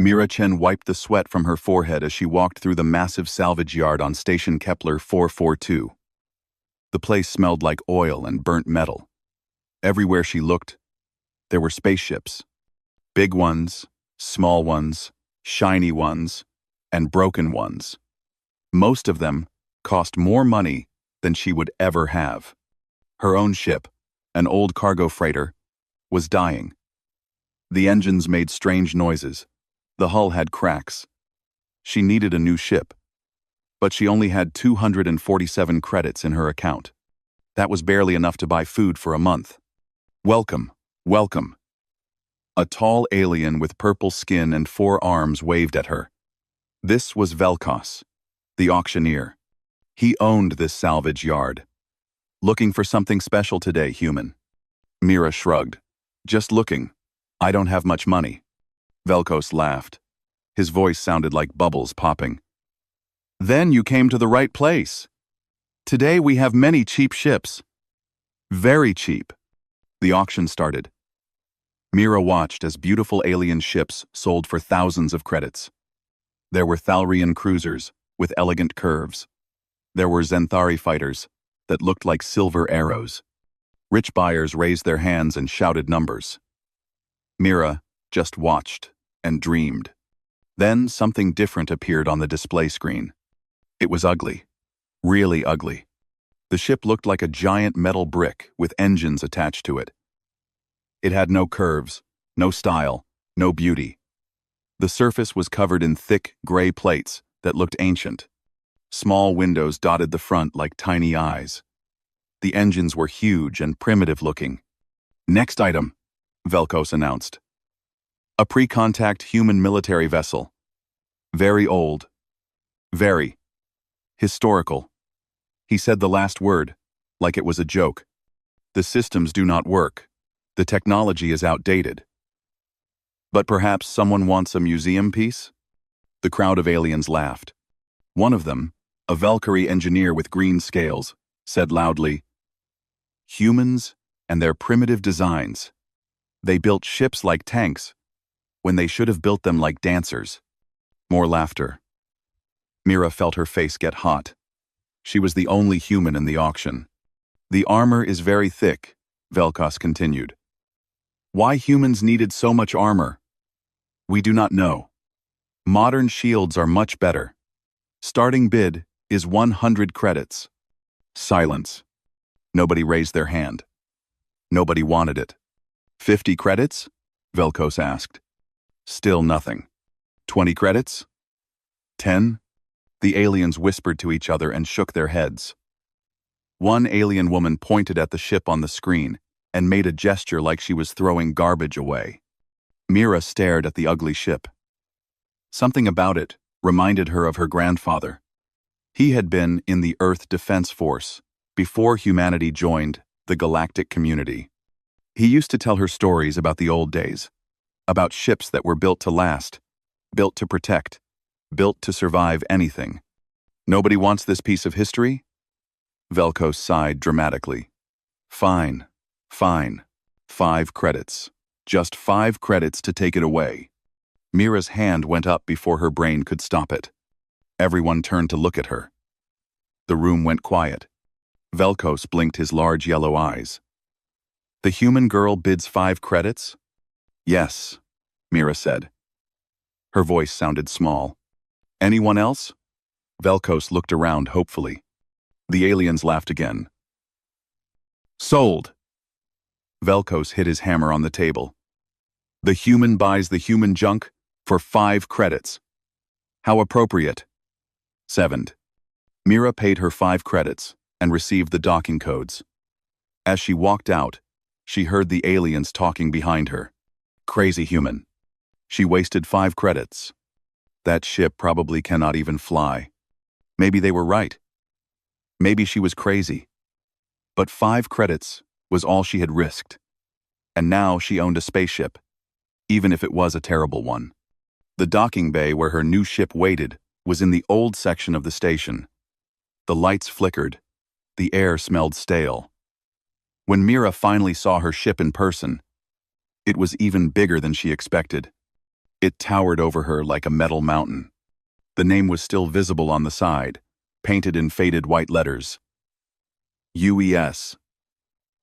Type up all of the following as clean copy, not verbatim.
Mira Chen wiped the sweat from her forehead as she walked through the massive salvage yard on Station Kepler 442. The place smelled like oil and burnt metal. Everywhere she looked, there were spaceships. Big ones, small ones, shiny ones, and broken ones. Most of them cost more money than she would ever have. Her own ship, an old cargo freighter, was dying. The engines made strange noises. The hull had cracks. She needed a new ship, but she only had 247 credits in her account. That was barely enough to buy food for a month. Welcome, welcome. A tall alien with purple skin and 4 arms waved at her. This was Velkos, the auctioneer. He owned this salvage yard. Looking for something special today, human? Mira shrugged. Just looking. I don't have much money. Velkos laughed. His voice sounded like bubbles popping. Then you came to the right place. Today we have many cheap ships. Very cheap. The auction started. Mira watched as beautiful alien ships sold for thousands of credits. There were Thalrian cruisers with elegant curves. There were Zenthari fighters that looked like silver arrows. Rich buyers raised their hands and shouted numbers. Mira just watched and dreamed. Then something different appeared on the display screen. It was ugly. Really ugly. The ship looked like a giant metal brick with engines attached to it. It had no curves, no style, no beauty. The surface was covered in thick, gray plates that looked ancient. Small windows dotted the front like tiny eyes. The engines were huge and primitive-looking. Next item, Velkos announced. A pre-contact human military vessel. Very old. Very historical. He said the last word, like it was a joke. The systems do not work. The technology is outdated. But perhaps someone wants a museum piece? The crowd of aliens laughed. One of them, a Valkyrie engineer with green scales, said loudly, "Humans and their primitive designs. They built ships like tanks, when they should have built them like dancers." More laughter. Mira felt her face get hot. She was the only human in the auction. "The armor is very thick," Velkos continued. "Why humans needed so much armor? We do not know. Modern shields are much better. Starting bid is 100 credits." Silence. Nobody raised their hand. Nobody wanted it. 50 credits? Velkos asked. Still nothing. 20 credits? 10? The aliens whispered to each other and shook their heads. One alien woman pointed at the ship on the screen and made a gesture like she was throwing garbage away. Mira stared at the ugly ship. Something about it reminded her of her grandfather. He had been in the Earth Defense Force before humanity joined the galactic community. He used to tell her stories about the old days, about ships that were built to last, built to protect, built to survive anything. Nobody wants this piece of history? Velkos sighed dramatically. Fine, fine. 5 credits. Just 5 credits to take it away. Mira's hand went up before her brain could stop it. Everyone turned to look at her. The room went quiet. Velkos blinked his large yellow eyes. The human girl bids 5 credits? Yes, Mira said. Her voice sounded small. Anyone else? Velkos looked around hopefully. The aliens laughed again. Sold. Velkos hit his hammer on the table. The human buys the human junk for 5 credits. How appropriate. 7. Mira paid her 5 credits and received the docking codes. As she walked out, she heard the aliens talking behind her. Crazy human. She wasted 5 credits. That ship probably cannot even fly. Maybe they were right. Maybe she was crazy. But 5 credits was all she had risked. And now she owned a spaceship, even if it was a terrible one. The docking bay where her new ship waited was in the old section of the station. The lights flickered. The air smelled stale. When Mira finally saw her ship in person, it was even bigger than she expected. It towered over her like a metal mountain. The name was still visible on the side, painted in faded white letters. UES.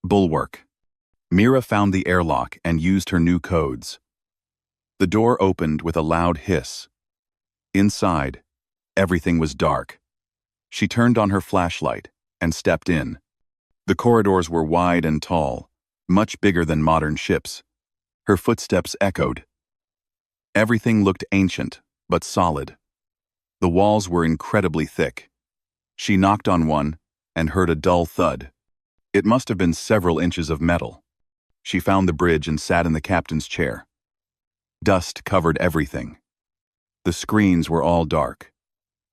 Bulwark. Mira found the airlock and used her new codes. The door opened with a loud hiss. Inside, everything was dark. She turned on her flashlight and stepped in. The corridors were wide and tall, much bigger than modern ships. Her footsteps echoed. Everything looked ancient, but solid. The walls were incredibly thick. She knocked on one and heard a dull thud. It must have been several inches of metal. She found the bridge and sat in the captain's chair. Dust covered everything. The screens were all dark.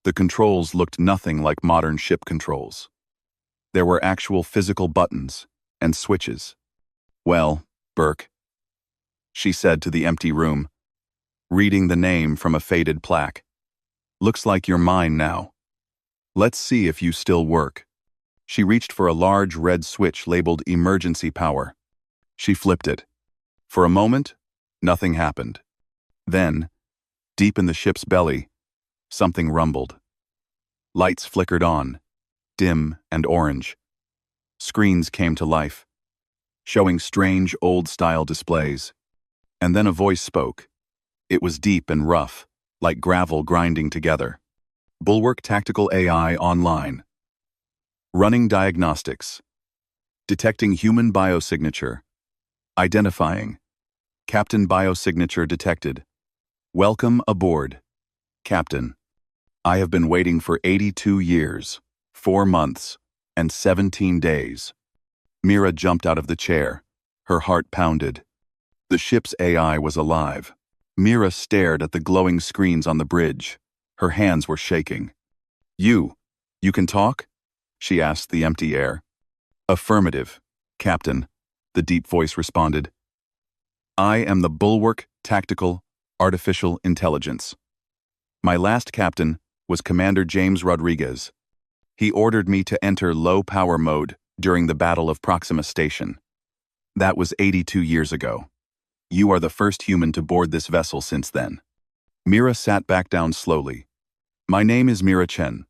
The controls looked nothing like modern ship controls. There were actual physical buttons and switches. "Well, Burke," she said to the empty room, reading the name from a faded plaque. "Looks like you're mine now. Let's see if you still work." She reached for a large red switch labeled Emergency Power. She flipped it. For a moment, nothing happened. Then, deep in the ship's belly, something rumbled. Lights flickered on, dim and orange. Screens came to life, showing strange old-style displays. And then a voice spoke. It was deep and rough, like gravel grinding together. "Bulwark Tactical AI online. Running diagnostics. Detecting human biosignature. Identifying. Captain biosignature detected. Welcome aboard, Captain. I have been waiting for 82 years, 4 months, and 17 days." Mira jumped out of the chair. Her heart pounded. The ship's AI was alive. Mira stared at the glowing screens on the bridge. Her hands were shaking. You can talk?" she asked the empty air. "Affirmative, Captain," the deep voice responded. "I am the Bulwark Tactical Artificial Intelligence. My last captain was Commander James Rodriguez. He ordered me to enter low-power mode during the Battle of Proxima Station. That was 82 years ago. You are the first human to board this vessel since then." Mira sat back down slowly. "My name is Mira Chen.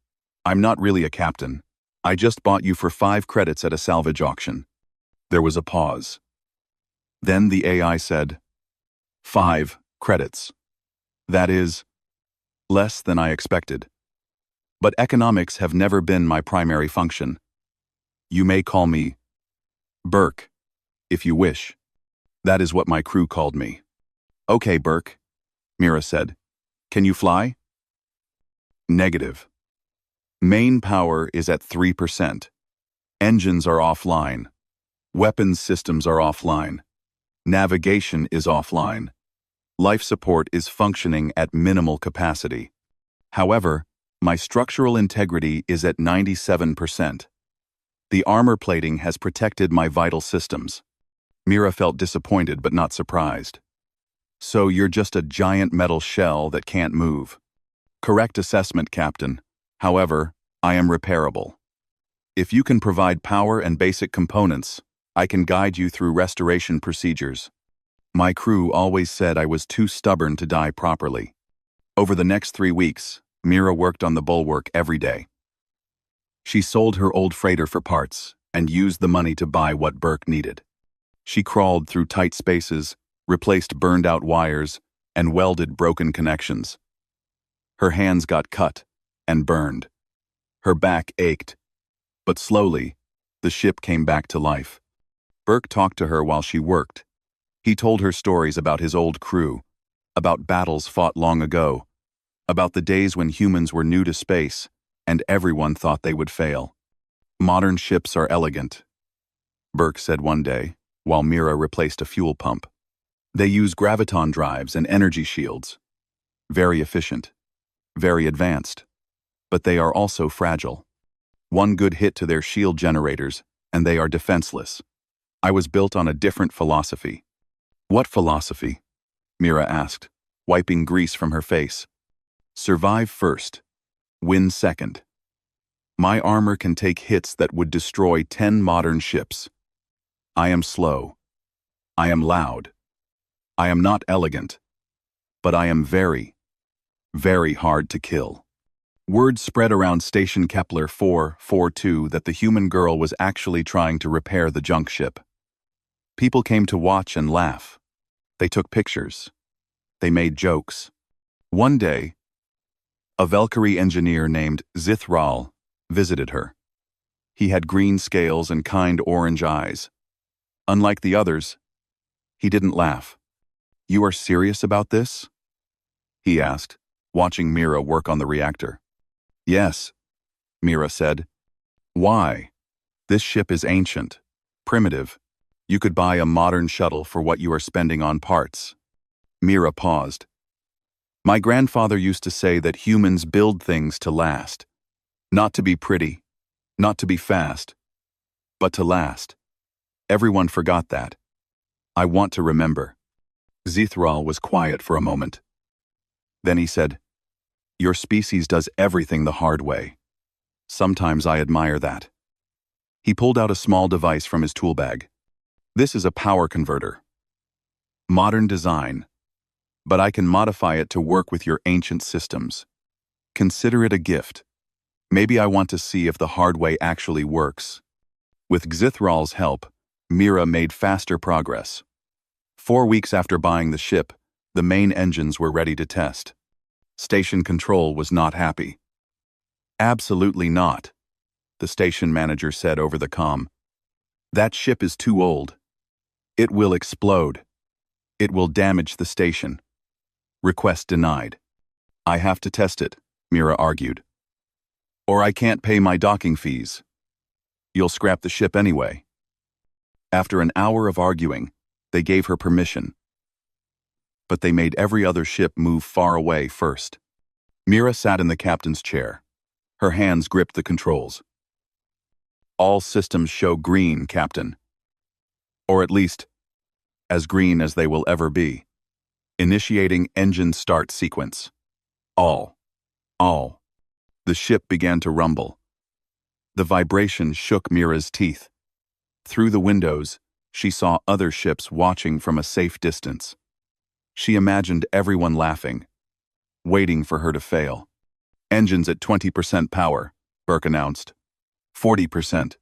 I'm not really a captain. I just bought you for 5 credits at a salvage auction." There was a pause. Then the AI said, "5 credits. That is less than I expected. But economics have never been my primary function. You may call me Burke, if you wish. That is what my crew called me." "Okay, Burke," Mira said. "Can you fly?" "Negative. Main power is at 3%. Engines are offline. Weapons systems are offline. Navigation is offline. Life support is functioning at minimal capacity. However, my structural integrity is at 97%. The armor plating has protected my vital systems." Mira felt disappointed but not surprised. "So you're just a giant metal shell that can't move." "Correct assessment, Captain. However, I am repairable. If you can provide power and basic components, I can guide you through restoration procedures. My crew always said I was too stubborn to die properly." Over the next 3 weeks, Mira worked on the Bulwark every day. She sold her old freighter for parts and used the money to buy what Burke needed. She crawled through tight spaces, replaced burned-out wires, and welded broken connections. Her hands got cut and burned. Her back ached. But slowly, the ship came back to life. Burke talked to her while she worked. He told her stories about his old crew, about battles fought long ago, about the days when humans were new to space and everyone thought they would fail. "Modern ships are elegant," Burke said one day, while Mira replaced a fuel pump. "They use graviton drives and energy shields. Very efficient, very advanced, but they are also fragile. One good hit to their shield generators, and they are defenseless. I was built on a different philosophy." "What philosophy?" Mira asked, wiping grease from her face. "Survive first, win second. My armor can take hits that would destroy 10 modern ships. I am slow. I am loud. I am not elegant. but I am very, very hard to kill. Word spread around Station Kepler 442 that the human girl was actually trying to repair the junk ship. People came to watch and laugh. They took pictures. They made jokes. One day, a Valkyrie engineer named Zithral visited her. He had green scales and kind orange eyes. Unlike the others, he didn't laugh. "You are serious about this?" he asked, watching Mira work on the reactor. "Yes," Mira said. "Why? This ship is ancient, primitive. You could buy a modern shuttle for what you are spending on parts." Mira paused. "My grandfather used to say that humans build things to last. Not to be pretty, not to be fast, but to last. Everyone forgot that. I want to remember." Zithral was quiet for a moment. Then he said, "Your species does everything the hard way. Sometimes I admire that." He pulled out a small device from his tool bag. "This is a power converter. Modern design, but I can modify it to work with your ancient systems. Consider it a gift. Maybe I want to see if the hard way actually works." With Zithral's help, Mira made faster progress. 4 weeks after buying the ship, the main engines were ready to test. Station Control was not happy. "Absolutely not," the station manager said over the comm. "That ship is too old. It will explode. It will damage the station. Request denied." "I have to test it," Mira argued. "Or I can't pay my docking fees." "You'll scrap the ship anyway." After an hour of arguing, they gave her permission. But they made every other ship move far away first. Mira sat in the captain's chair. Her hands gripped the controls. "All systems show green, Captain. Or at least, as green as they will ever be. Initiating engine start sequence. All. The ship began to rumble. The vibration shook Mira's teeth. Through the windows, she saw other ships watching from a safe distance. She imagined everyone laughing, waiting for her to fail. "Engines at 20% power," Burke announced. 40%.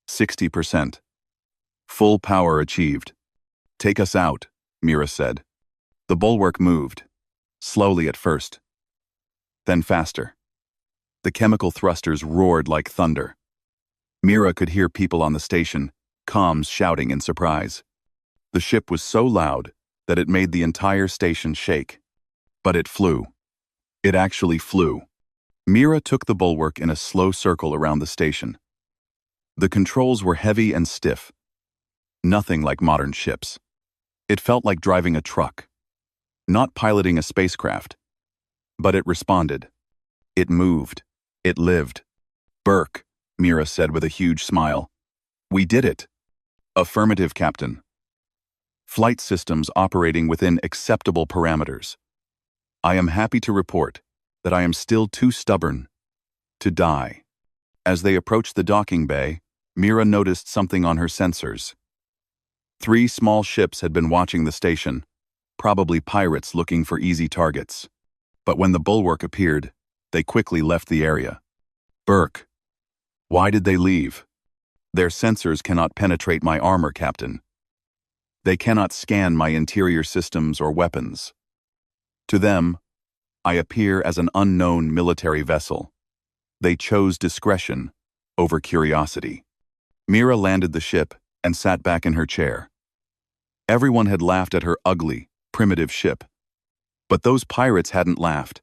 60%. Full power achieved. "Take us out," Mira said. The bulwark moved, slowly at first, then faster. The chemical thrusters roared like thunder. Mira could hear people on the station, comms shouting in surprise. The ship was so loud that it made the entire station shake. But it flew. It actually flew. Mira took the bulwark in a slow circle around the station. The controls were heavy and stiff. Nothing like modern ships. It felt like driving a truck. Not piloting a spacecraft. But it responded. It moved. It lived. "Burke," Mira said with a huge smile. "We did it." "Affirmative, Captain. Flight systems operating within acceptable parameters. I am happy to report that I am still too stubborn to die." As they approached the docking bay, Mira noticed something on her sensors. 3 small ships had been watching the station, probably pirates looking for easy targets. But when the bulwark appeared, they quickly left the area. "Burke, why did they leave?" "Their sensors cannot penetrate my armor, Captain. They cannot scan my interior systems or weapons. To them, I appear as an unknown military vessel. They chose discretion over curiosity." Mira landed the ship and sat back in her chair. Everyone had laughed at her ugly, primitive ship. But those pirates hadn't laughed.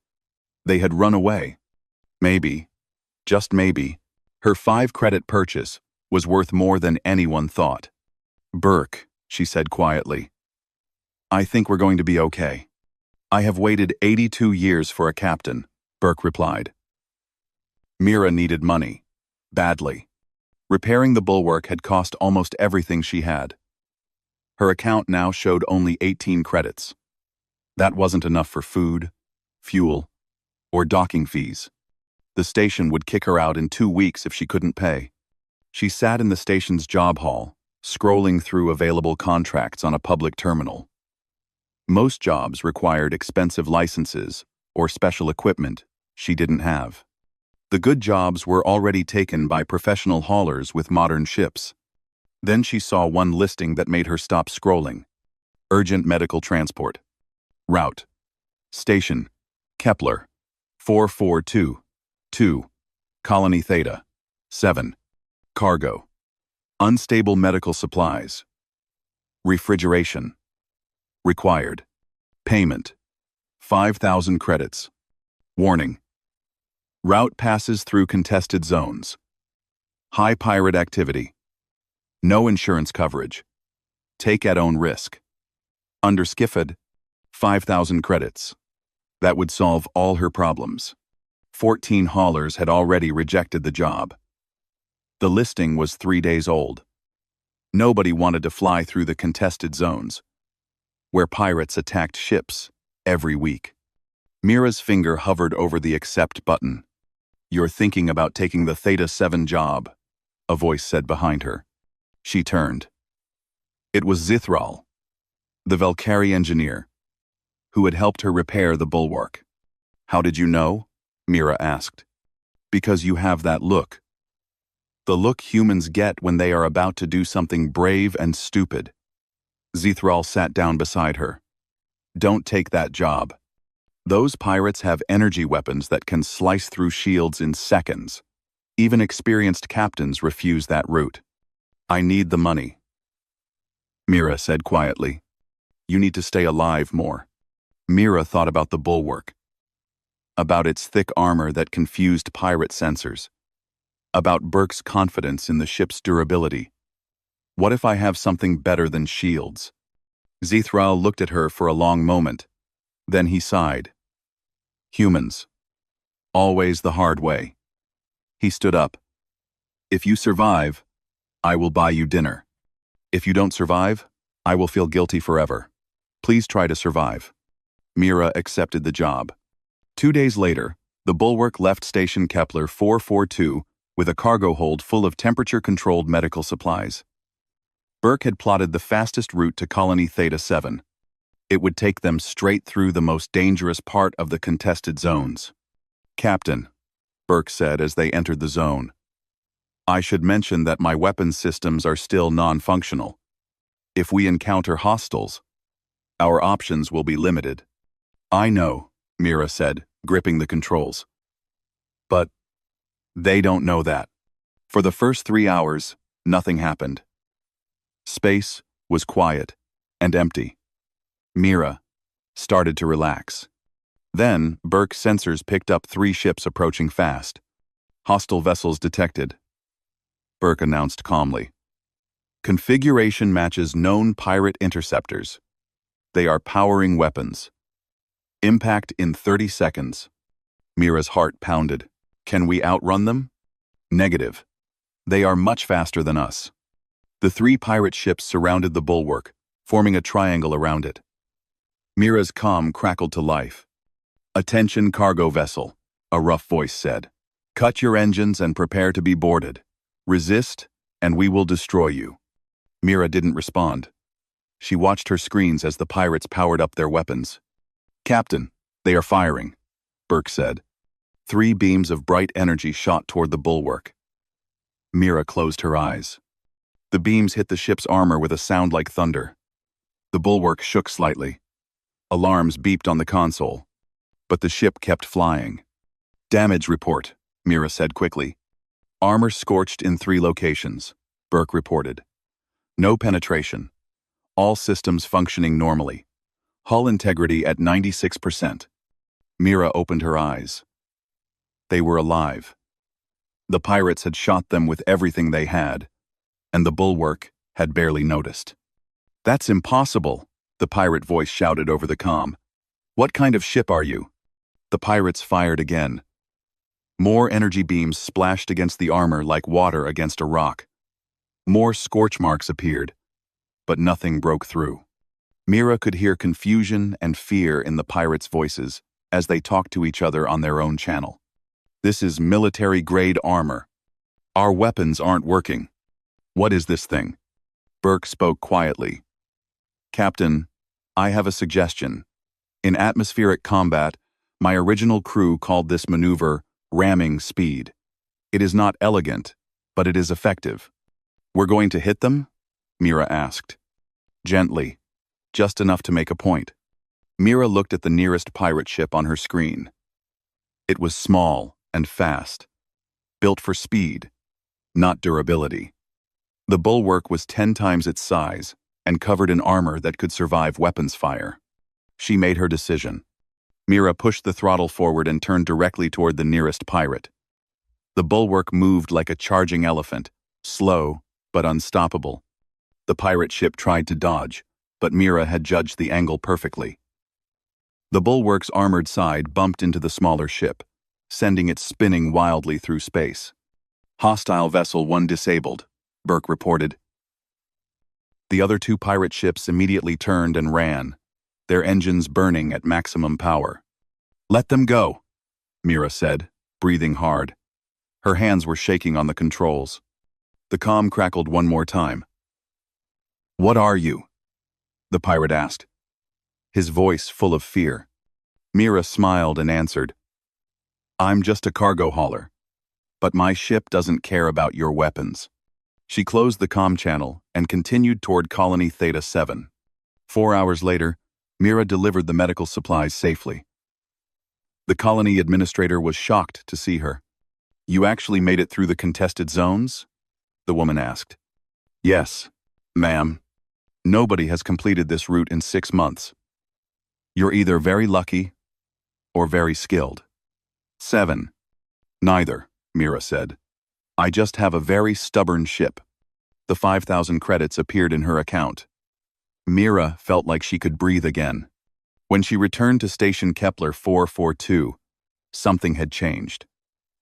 They had run away. Maybe, just maybe, her 5-credit purchase was worth more than anyone thought. "Burke," she said quietly, "I think we're going to be okay." "I have waited 82 years for a captain," Burke replied. Mira needed money. Badly. Repairing the bulwark had cost almost everything she had. Her account now showed only 18 credits. That wasn't enough for food, fuel, or docking fees. The station would kick her out in 2 weeks if she couldn't pay. She sat in the station's job hall, scrolling through available contracts on a public terminal. Most jobs required expensive licenses or special equipment she didn't have. The good jobs were already taken by professional haulers with modern ships. Then she saw one listing that made her stop scrolling. Urgent medical transport. Route. Station. Kepler. 442. Colony Theta. 7. Cargo. Unstable medical supplies. Refrigeration. Required. Payment. 5,000 credits. Warning. Route passes through contested zones. High pirate activity. No insurance coverage. Take at own risk. Under skiffed, 5,000 credits. That would solve all her problems. 14 haulers had already rejected the job. The listing was 3 days old. Nobody wanted to fly through the contested zones, where pirates attacked ships every week. Mira's finger hovered over the accept button. "You're thinking about taking the Theta-7 job," a voice said behind her. She turned. It was Zithral, the Valkyrie engineer, who had helped her repair the bulwark. "How did you know?" Mira asked. "Because you have that look. The look humans get when they are about to do something brave and stupid." Zithral sat down beside her. "Don't take that job. Those pirates have energy weapons that can slice through shields in seconds. Even experienced captains refuse that route. I need the money." Mira said quietly. "You need to stay alive more." Mira thought about the bulwark, about its thick armor that confused pirate sensors, about Burke's confidence in the ship's durability. What if I have something better than shields? Zithral looked at her for a long moment. Then he sighed. "Humans. Always the hard way." He stood up. "If you survive, I will buy you dinner. If you don't survive, I will feel guilty forever. Please try to survive." Mira accepted the job. 2 days later, the bulwark left station Kepler 442 with a cargo hold full of temperature-controlled medical supplies. Burke had plotted the fastest route to Colony Theta-7. It would take them straight through the most dangerous part of the contested zones. "Captain," Burke said as they entered the zone, "I should mention that my weapons systems are still non-functional. If we encounter hostiles, our options will be limited." "I know," Mira said, gripping the controls. "But they don't know that." For the first 3 hours, nothing happened. Space was quiet and empty. Mira started to relax. Then, Burke's sensors picked up 3 ships approaching fast. "Hostile vessels detected," Burke announced calmly. "Configuration matches known pirate interceptors. They are powering weapons. Impact in 30 seconds. Mira's heart pounded. "Can we outrun them?" "Negative. They are much faster than us." The 3 pirate ships surrounded the bulwark, forming a triangle around it. Mira's comm crackled to life. "Attention cargo vessel," a rough voice said. "Cut your engines and prepare to be boarded. Resist, and we will destroy you." Mira didn't respond. She watched her screens as the pirates powered up their weapons. "Captain, they are firing," Burke said. 3 beams of bright energy shot toward the bulwark. Mira closed her eyes. The beams hit the ship's armor with a sound like thunder. The bulwark shook slightly. Alarms beeped on the console. But the ship kept flying. "Damage report," Mira said quickly. "Armor scorched in 3 locations," Burke reported. "No penetration. All systems functioning normally. Hull integrity at 96%. Mira opened her eyes. They were alive. The pirates had shot them with everything they had, and the bulwark had barely noticed. "That's impossible," the pirate voice shouted over the comm. "What kind of ship are you?" The pirates fired again. More energy beams splashed against the armor like water against a rock. More scorch marks appeared, but nothing broke through. Mira could hear confusion and fear in the pirates' voices as they talked to each other on their own channel. "This is military-grade armor. Our weapons aren't working. What is this thing?" Burke spoke quietly. "Captain, I have a suggestion. In atmospheric combat, my original crew called this maneuver ramming speed. It is not elegant, but it is effective. We're going to hit them? Mira asked. Gently, just enough to make a point. Mira looked at the nearest pirate ship on her screen. It was small and fast, built for speed, not durability. The bulwark was 10 times its size and covered in armor that could survive weapons fire. She made her decision. Mira pushed the throttle forward and turned directly toward the nearest pirate. The bulwark moved like a charging elephant, slow but unstoppable. The pirate ship tried to dodge, but Mira had judged the angle perfectly. The bulwark's armored side bumped into the smaller ship, sending it spinning wildly through space. Hostile Vessel 1 disabled, Burke reported. The other 2 pirate ships immediately turned and ran, their engines burning at maximum power. Let them go, Mira said, breathing hard. Her hands were shaking on the controls. The comm crackled one more time. What are you? The pirate asked, his voice full of fear. Mira smiled and answered, I'm just a cargo hauler, but my ship doesn't care about your weapons. She closed the comm channel and continued toward Colony Theta-7. 4 hours later, Mira delivered the medical supplies safely. The colony administrator was shocked to see her. You actually made it through the contested zones? The woman asked. Yes, ma'am. Nobody has completed this route in 6 months. You're either very lucky or very skilled. 7. Neither, Mira said. I just have a very stubborn ship. The 5,000 credits appeared in her account. Mira felt like she could breathe again. When she returned to Station Kepler 442, something had changed.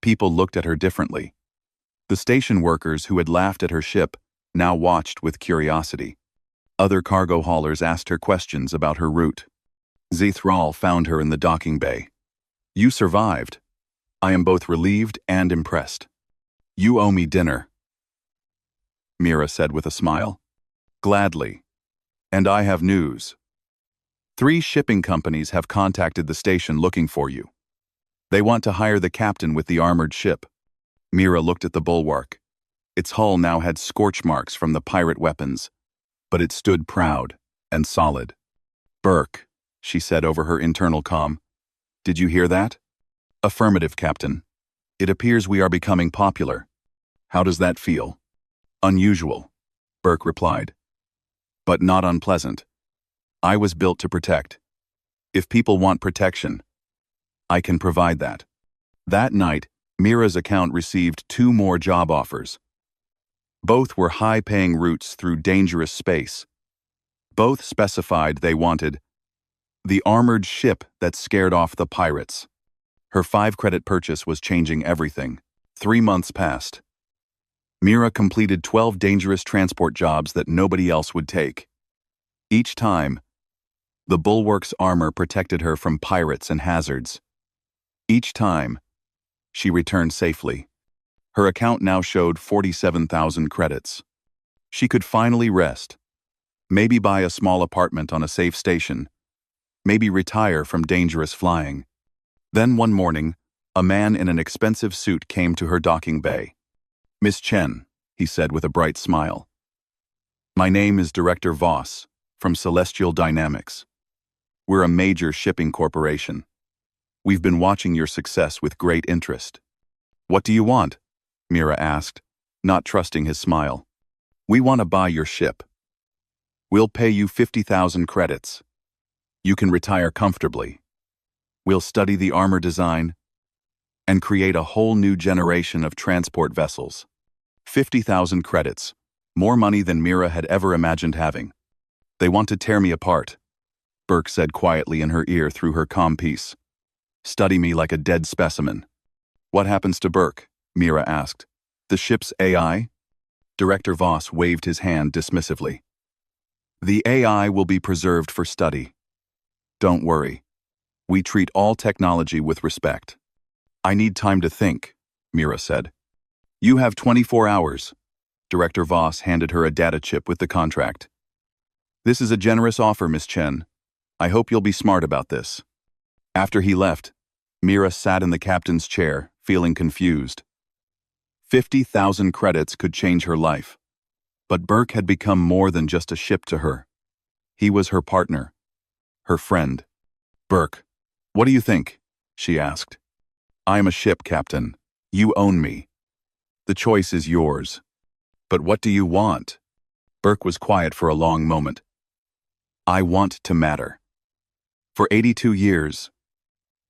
People looked at her differently. The station workers who had laughed at her ship now watched with curiosity. Other cargo haulers asked her questions about her route. Zithral found her in the docking bay. You survived. I am both relieved and impressed. You owe me dinner, Mira said with a smile. Gladly. And I have news. 3 shipping companies have contacted the station looking for you. They want to hire the captain with the armored ship. Mira looked at the bulwark. Its hull now had scorch marks from the pirate weapons, but it stood proud and solid. Burke, she said over her internal comm. Did you hear that? Affirmative, Captain. It appears we are becoming popular. How does that feel? Unusual, Burke replied. But not unpleasant. I was built to protect. If people want protection, I can provide that. That night, Mira's account received 2 more job offers. Both were high-paying routes through dangerous space. Both specified they wanted the armored ship that scared off the pirates. Her 5-credit purchase was changing everything. 3 months passed. Mira completed 12 dangerous transport jobs that nobody else would take. Each time, the bulwark's armor protected her from pirates and hazards. Each time, she returned safely. Her account now showed 47,000 credits. She could finally rest. Maybe buy a small apartment on a safe station. Maybe retire from dangerous flying. Then one morning, a man in an expensive suit came to her docking bay. Miss Chen, he said with a bright smile. My name is Director Voss, from Celestial Dynamics. We're a major shipping corporation. We've been watching your success with great interest. What do you want? Mira asked, not trusting his smile. We want to buy your ship. We'll pay you 50,000 credits. You can retire comfortably. We'll study the armor design and create a whole new generation of transport vessels. 50,000 credits, more money than Mira had ever imagined having. They want to tear me apart, Burke said quietly in her ear through her comm piece. Study me like a dead specimen. What happens to Burke? Mira asked. The ship's AI? Director Voss waved his hand dismissively. The AI will be preserved for study. Don't worry. We treat all technology with respect. I need time to think, Mira said. You have 24 hours. Director Voss handed her a data chip with the contract. This is a generous offer, Miss Chen, I hope you'll be smart about this." After he left, Mira sat in the captain's chair, feeling confused. 50,000 credits could change her life. But Burke had become more than just a ship to her. He was her partner, her friend. "Burke, what do you think?" she asked. "I am a ship, Captain. You own me. The choice is yours. But what do you want?" Burke was quiet for a long moment. "I want to matter. For 82 years,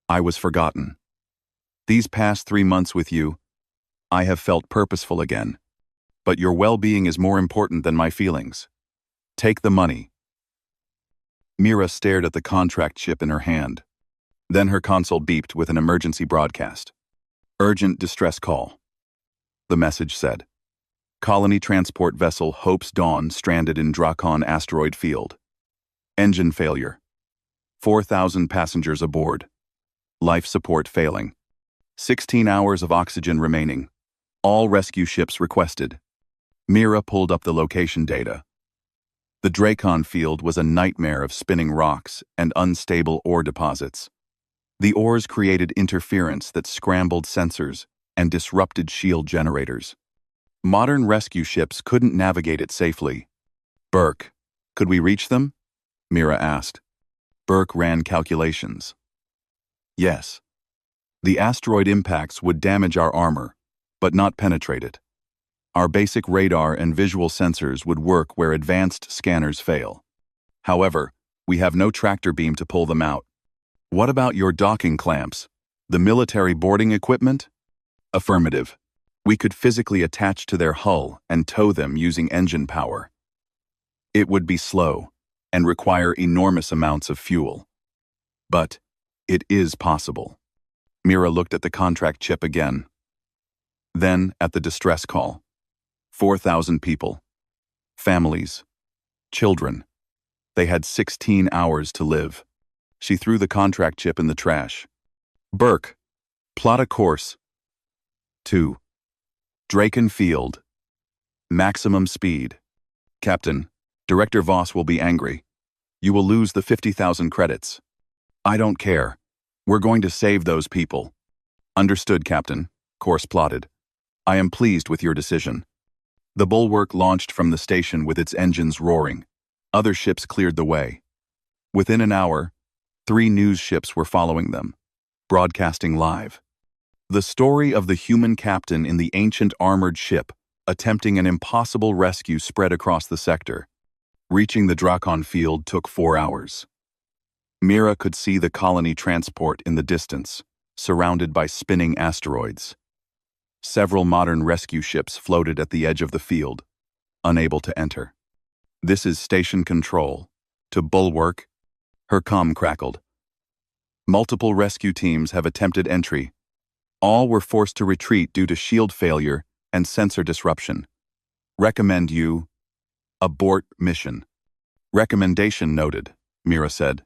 I was forgotten. These past 3 months with you, I have felt purposeful again. But your well-being is more important than my feelings. Take the money." Mira stared at the contract chip in her hand. Then her console beeped with an emergency broadcast. "Urgent distress call." The message said, "Colony transport vessel Hope's Dawn stranded in Drakon asteroid field. Engine failure. 4,000 passengers aboard. Life support failing. 16 hours of oxygen remaining. All rescue ships requested." Mira pulled up the location data. The Drakon field was a nightmare of spinning rocks and unstable ore deposits. The ores created interference that scrambled sensors and disrupted shield generators. Modern rescue ships couldn't navigate it safely. "Burke, could we reach them?" Mira asked. Burke ran calculations. "Yes. The asteroid impacts would damage our armor, but not penetrate it. Our basic radar and visual sensors would work where advanced scanners fail. However, we have no tractor beam to pull them out." "What about your docking clamps? The military boarding equipment?" "Affirmative. We could physically attach to their hull and tow them using engine power. It would be slow and require enormous amounts of fuel. But it is possible." Mira looked at the contract chip again. Then at the distress call. 4,000 people. Families. Children. They had 16 hours to live. She threw the contract chip in the trash. "Burke, plot a course. 2. Drakon Field. Maximum speed. Captain, Director Voss will be angry. You will lose the 50,000 credits. I don't care. We're going to save those people." "Understood, Captain," Course plotted. "I am pleased with your decision." The Bulwark launched from the station with its engines roaring. Other ships cleared the way. Within an hour, 3 news ships were following them, broadcasting live. The story of the human captain in the ancient armored ship attempting an impossible rescue spread across the sector. Reaching the Drakon field took 4 hours. Mira could see the colony transport in the distance, surrounded by spinning asteroids. Several modern rescue ships floated at the edge of the field, unable to enter. "This is Station Control. To Bulwark." Her comm crackled. "Multiple rescue teams have attempted entry. All were forced to retreat due to shield failure and sensor disruption. Recommend you abort mission." "Recommendation noted," Mira said.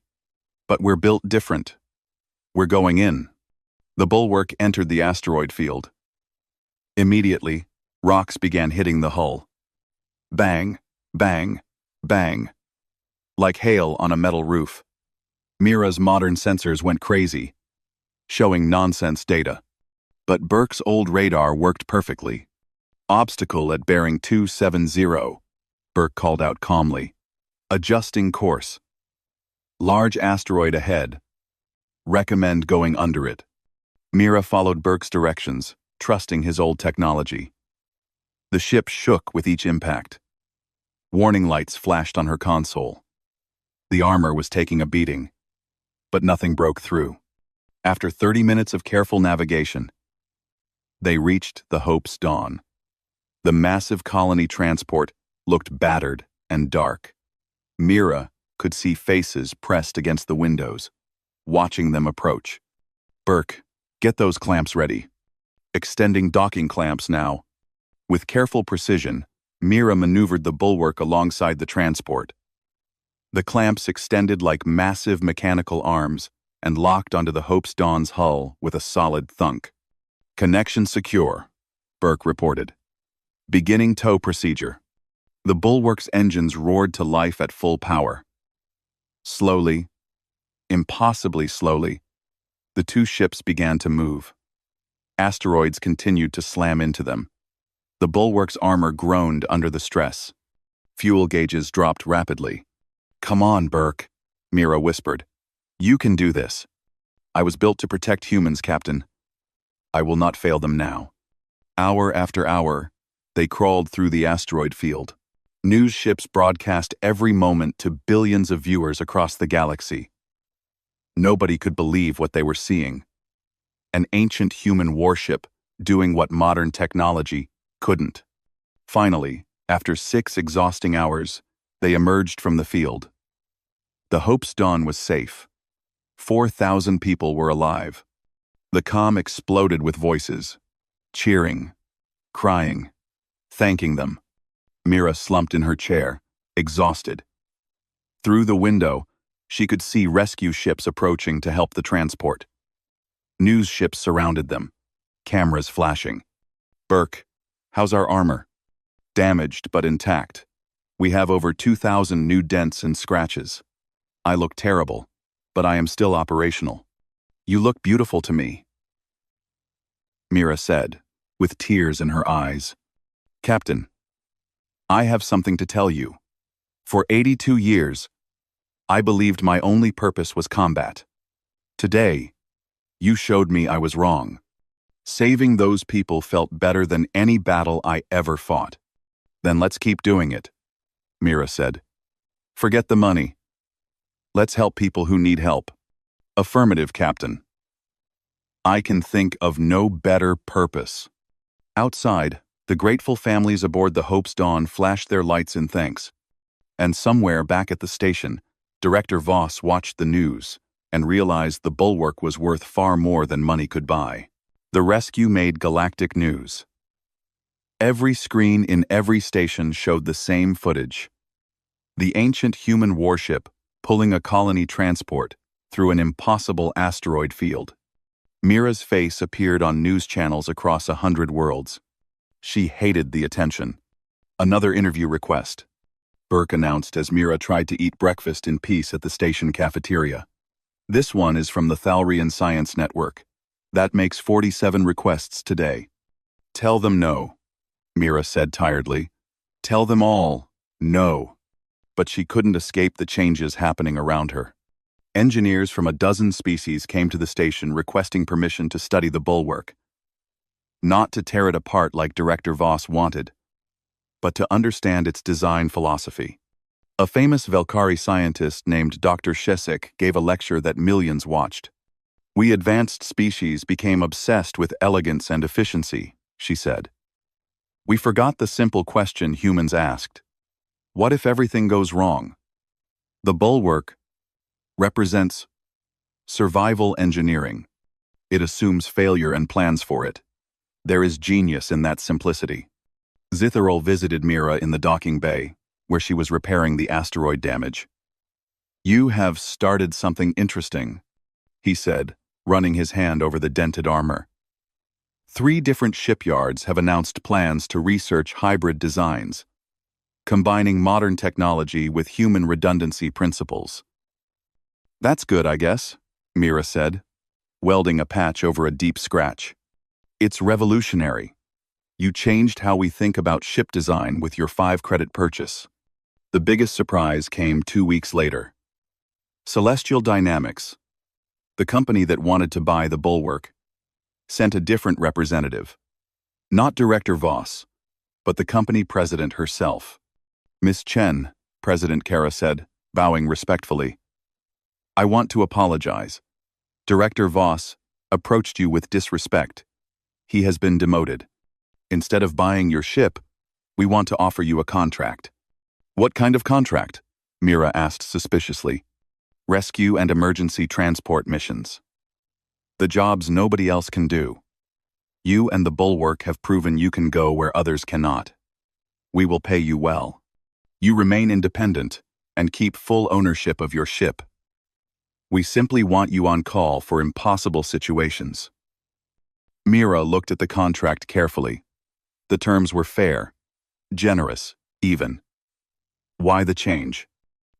"But we're built different. We're going in." The Bulwark entered the asteroid field. Immediately, rocks began hitting the hull. Bang, bang, bang. Like hail on a metal roof. Mira's modern sensors went crazy, showing nonsense data. But Burke's old radar worked perfectly. "Obstacle at bearing 270, Burke called out calmly. "Adjusting course. Large asteroid ahead. Recommend going under it." Mira followed Burke's directions, trusting his old technology. The ship shook with each impact. Warning lights flashed on her console. The armor was taking a beating, but nothing broke through. After 30 minutes of careful navigation, they reached the Hope's Dawn. The massive colony transport looked battered and dark. Mira could see faces pressed against the windows, watching them approach. "Burke, get those clamps ready." Extending docking clamps now. With careful precision, Mira maneuvered the Bulwark alongside the transport. The clamps extended like massive mechanical arms and locked onto the Hope's Dawn's hull with a solid thunk. "Connection secure," Burke reported. "Beginning tow procedure." The Bulwark's engines roared to life at full power. Slowly, Impossibly slowly, the two ships began to move. Asteroids continued to slam into them. The bulwark's armor groaned under the stress. Fuel gauges dropped rapidly. "Come on, Burke," Mira whispered. "You can do this." "I was built to protect humans, Captain. I will not fail them now." Hour after hour, they crawled through the asteroid field. News ships broadcast every moment to billions of viewers across the galaxy. Nobody could believe what they were seeing. An ancient human warship doing what modern technology couldn't. Finally, after 6 exhausting hours, they emerged from the field. The Hope's dawn was safe. 4,000 people were alive. The comm exploded with voices, cheering, crying, thanking them. Mira slumped in her chair, exhausted. Through the window, she could see rescue ships approaching to help the transport. News ships surrounded them, cameras flashing. "Burke, how's our armor?" "Damaged but intact. We have over 2,000 new dents and scratches. I look terrible, but I am still operational. You look beautiful to me," Mira said, with tears in her eyes. "Captain, I have something to tell you. For 82 years, I believed my only purpose was combat. Today, you showed me I was wrong. Saving those people felt better than any battle I ever fought." "Then let's keep doing it," Mira said. "Forget the money. Let's help people who need help." "Affirmative, Captain. I can think of no better purpose." Outside, the grateful families aboard the Hope's Dawn flashed their lights in thanks. And somewhere back at the station, Director Voss watched the news and realized the bulwark was worth far more than money could buy. The rescue made galactic news. Every screen in every station showed the same footage. The ancient human warship pulling a colony transport through an impossible asteroid field. Mira's face appeared on news channels across 100 worlds. She hated the attention. "Another interview request," Burke announced as Mira tried to eat breakfast in peace at the station cafeteria. "This one is from the Thalrian Science Network. That makes 47 requests today." "Tell them no," Mira said tiredly. "Tell them all no." But she couldn't escape the changes happening around her. Engineers from a dozen species came to the station requesting permission to study the bulwark. Not to tear it apart like Director Voss wanted, but to understand its design philosophy. A famous Velkari scientist named Dr. Shesik gave a lecture that millions watched. "We advanced species became obsessed with elegance and efficiency," she said. "We forgot the simple question humans asked. What if everything goes wrong?" The bulwark represents survival engineering. It assumes failure and plans for it. There is genius in that simplicity. Zitherol visited Mira in the docking bay, where she was repairing the asteroid damage. "You have started something interesting," he said, running his hand over the dented armor. 3 different shipyards have announced plans to research hybrid designs, combining modern technology with human redundancy principles. "That's good, I guess," Mira said, welding a patch over a deep scratch. "It's revolutionary. You changed how we think about ship design with your 5-credit purchase." The biggest surprise came 2 weeks later. Celestial Dynamics, the company that wanted to buy the bulwark, sent a different representative. Not Director Voss, but the company president herself. "Miss Chen," President Kara said, bowing respectfully, "I want to apologize. Director Voss approached you with disrespect. He has been demoted. Instead of buying your ship, we want to offer you a contract." "What kind of contract?" Mira asked suspiciously. "Rescue and emergency transport missions. The jobs nobody else can do. You and the bulwark have proven you can go where others cannot. We will pay you well. You remain independent and keep full ownership of your ship. We simply want you on call for impossible situations." Mira looked at the contract carefully. The terms were fair, generous, even. "Why the change?"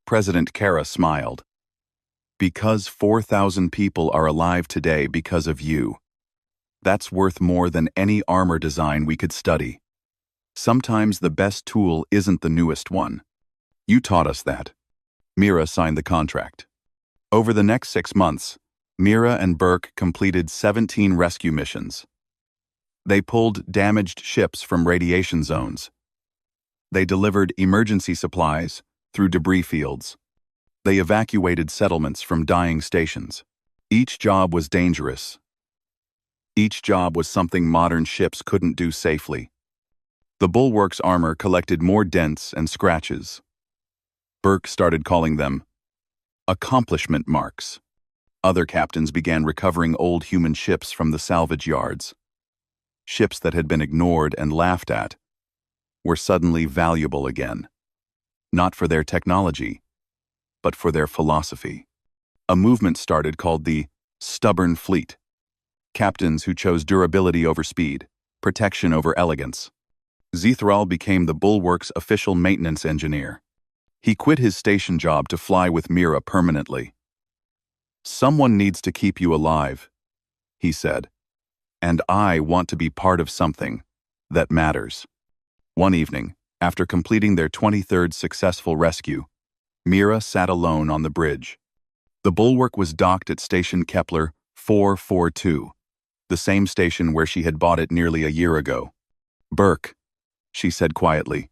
President Kara smiled. Because 4,000 people are alive today because of you. That's worth more than any armor design we could study. Sometimes the best tool isn't the newest one. You taught us that. Mira signed the contract. Over the next 6 months, Mira and Burke completed 17 rescue missions. They pulled damaged ships from radiation zones. They delivered emergency supplies through debris fields. They evacuated settlements from dying stations. Each job was dangerous. Each job was something modern ships couldn't do safely. The bulwark's armor collected more dents and scratches. Burke started calling them accomplishment marks. Other captains began recovering old human ships from the salvage yards. Ships that had been ignored and laughed at were suddenly valuable again. Not for their technology, but for their philosophy. A movement started called the stubborn fleet. Captains who chose durability over speed, protection over elegance. Zethral became the bulwark's official maintenance engineer. He quit his station job to fly with Mira permanently. "Someone needs to keep you alive," he said, "and I want to be part of something that matters." One evening, after completing their 23rd successful rescue, Mira sat alone on the bridge. The bulwark was docked at Station Kepler 442, the same station where she had bought it nearly a year ago. "Burke," she said quietly,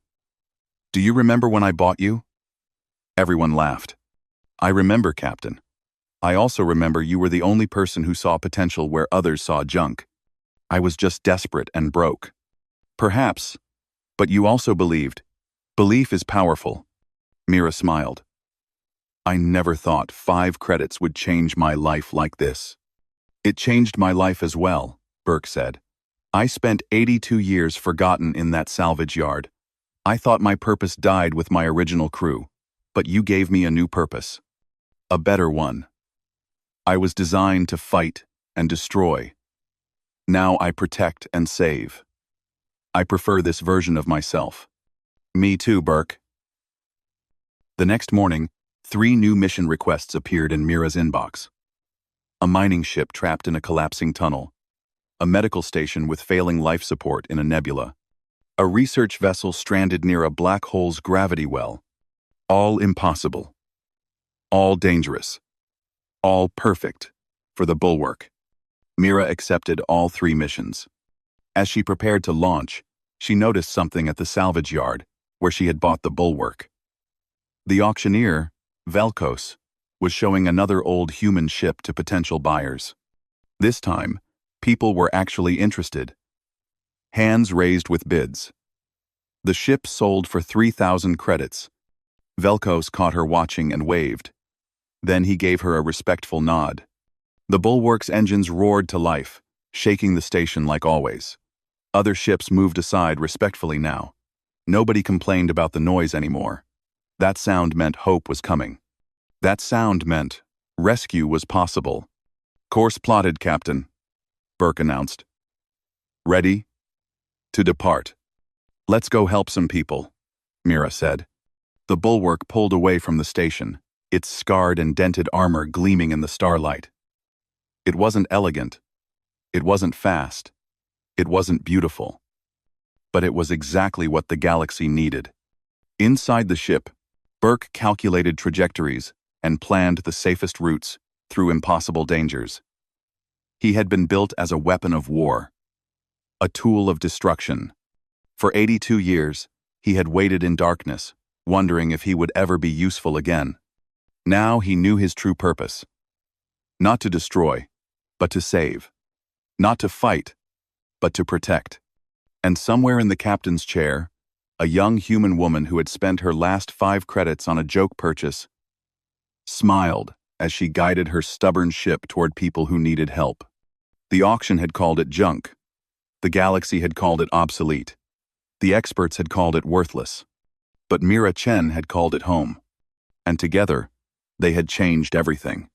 "do you remember when I bought you?" Everyone laughed. "I remember, Captain. I also remember you were the only person who saw potential where others saw junk. I was just desperate and broke. Perhaps, but you also believed. Belief is powerful." Mira smiled. "I never thought 5 credits would change my life like this." "It changed my life as well," Burke said. "I spent 82 years forgotten in that salvage yard. I thought my purpose died with my original crew, but you gave me a new purpose. A better one. I was designed to fight and destroy. Now I protect and save. I prefer this version of myself." "Me too, Burke." The next morning, 3 new mission requests appeared in Mira's inbox. A mining ship trapped in a collapsing tunnel. A medical station with failing life support in a nebula. A research vessel stranded near a black hole's gravity well. All impossible. All dangerous. All perfect for the bulwark. Mira accepted all 3 missions. As she prepared to launch, she noticed something at the salvage yard where she had bought the bulwark. The auctioneer, Velkos, was showing another old human ship to potential buyers. This time, people were actually interested. Hands raised with bids. The ship sold for 3,000 credits. Velkos caught her watching and waved. Then he gave her a respectful nod. The bulwark's engines roared to life, shaking the station like always. Other ships moved aside respectfully now. Nobody complained about the noise anymore. That sound meant hope was coming. That sound meant rescue was possible. "Course plotted, Captain," Burke announced. "Ready to depart." "Let's go help some people," Mira said. The bulwark pulled away from the station, its scarred and dented armor gleaming in the starlight. It wasn't elegant. It wasn't fast. It wasn't beautiful. But it was exactly what the galaxy needed. Inside the ship, Burke calculated trajectories and planned the safest routes through impossible dangers. He had been built as a weapon of war, a tool of destruction. For 82 years, he had waited in darkness, wondering if he would ever be useful again. Now he knew his true purpose. Not to destroy, but to save. Not to fight, but to protect. And somewhere in the captain's chair, a young human woman who had spent her last 5 credits on a joke purchase smiled as she guided her stubborn ship toward people who needed help. The auction had called it junk. The galaxy had called it obsolete. The experts had called it worthless. But Mira Chen had called it home. And together, they had changed everything.